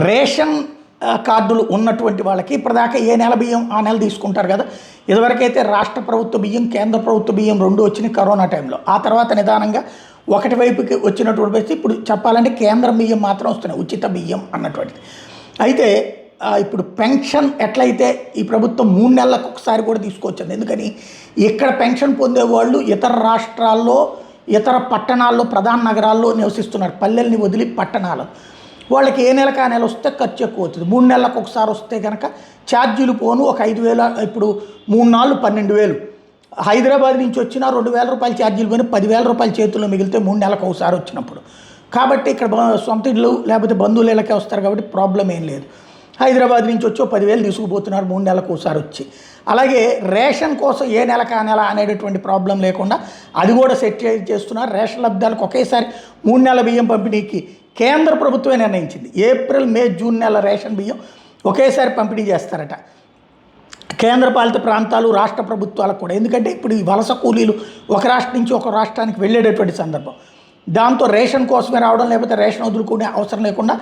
Ration కార్డులు ఉన్నటువంటి వాళ్ళకి ఇప్పటిదాకా ఏ నెల బియ్యం ఆ నెల తీసుకుంటారు కదా. ఇదివరకైతే రాష్ట్ర ప్రభుత్వ బియ్యం, కేంద్ర ప్రభుత్వ బియ్యం రెండు వచ్చినాయి కరోనా టైంలో. ఆ తర్వాత నిదానంగా ఒకటి వైపుకి వచ్చినటువంటి పరిస్థితి. ఇప్పుడు చెప్పాలంటే కేంద్రం బియ్యం మాత్రం వస్తున్నాయి, ఉచిత బియ్యం అన్నటువంటిది. అయితే ఇప్పుడు పెన్షన్ ఎట్లయితే ఈ ప్రభుత్వం 3 నెలలకు ఒకసారి కూడా తీసుకొచ్చింది. ఎందుకని ఇక్కడ పెన్షన్ పొందేవాళ్ళు ఇతర రాష్ట్రాల్లో, ఇతర పట్టణాల్లో, ప్రధాన నగరాల్లో నివసిస్తున్నారు. పల్లెల్ని వదిలి పట్టణాలు వాళ్ళకి ఏ నెలకు ఆ నెల వస్తే ఖర్చు ఎక్కువ అవుతుంది. 3 నెలలకు ఒకసారి వస్తే కనుక ఛార్జీలు పోను ఒక 5,000, ఇప్పుడు 3 నాళ్ళు 12,000. హైదరాబాద్ నుంచి వచ్చినా 2,000 రూపాయలు ఛార్జీలు పోయి 10,000 రూపాయలు చేతుల్లో మిగిలితే 3 నెలలకు ఒకసారి వచ్చినప్పుడు. కాబట్టి ఇక్కడ సొంత ఇళ్ళు లేకపోతే బంధువులు ఇళ్ళకే వస్తారు కాబట్టి ప్రాబ్లం ఏం లేదు. హైదరాబాద్ నుంచి వచ్చి 10,000 తీసుకుపోతున్నారు 3 నెలలకు ఒకసారి వచ్చి. అలాగే రేషన్ కోసం ఏ నెలకు ఆ నెల అనేటటువంటి ప్రాబ్లం లేకుండా అది కూడా సెట్ చేస్తున్నారు. రేషన్ లబ్ధాలకు ఒకేసారి 3 నెలల బియ్యం పంపిణీకి కేంద్ర ప్రభుత్వమే నిర్ణయించింది. ఏప్రిల్, మే, జూన్ నెల రేషన్ బియ్యం ఒకేసారి పంపిణీ చేస్తారట కేంద్రపాలిత ప్రాంతాలు, రాష్ట్ర ప్రభుత్వాలకు కూడా. ఎందుకంటే ఇప్పుడు ఈ వలస కూలీలు ఒక రాష్ట్రం నుంచి ఒక రాష్ట్రానికి వెళ్ళేటటువంటి సందర్భం. దాంతో రేషన్ కోసమే రావడం, లేకపోతే రేషన్ వదులుకునే అవసరం లేకుండా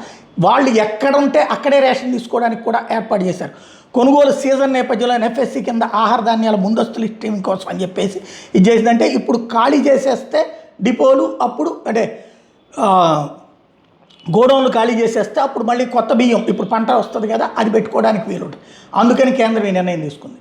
వాళ్ళు ఎక్కడ ఉంటే అక్కడే రేషన్ తీసుకోవడానికి కూడా ఏర్పాటు చేశారు. కొనుగోలు సీజన్ నేపథ్యంలో ఎన్ఎఫ్ఎస్సి కింద ఆహార ధాన్యాల ముందస్తు లిస్టింగ్ కోసం అని చెప్పేసి ఇది చేసిందంటే ఇప్పుడు ఖాళీ చేసేస్తే డిపోలు, అప్పుడు అంటే గోడౌన్లు ఖాళీ చేసేస్తే అప్పుడు మళ్ళీ కొత్త బియ్యం ఇప్పుడు పంట వస్తుంది కదా, అది పెట్టుకోవడానికి వీలుంటుంది. అందుకని కేంద్రం ఈ నిర్ణయం తీసుకుంది.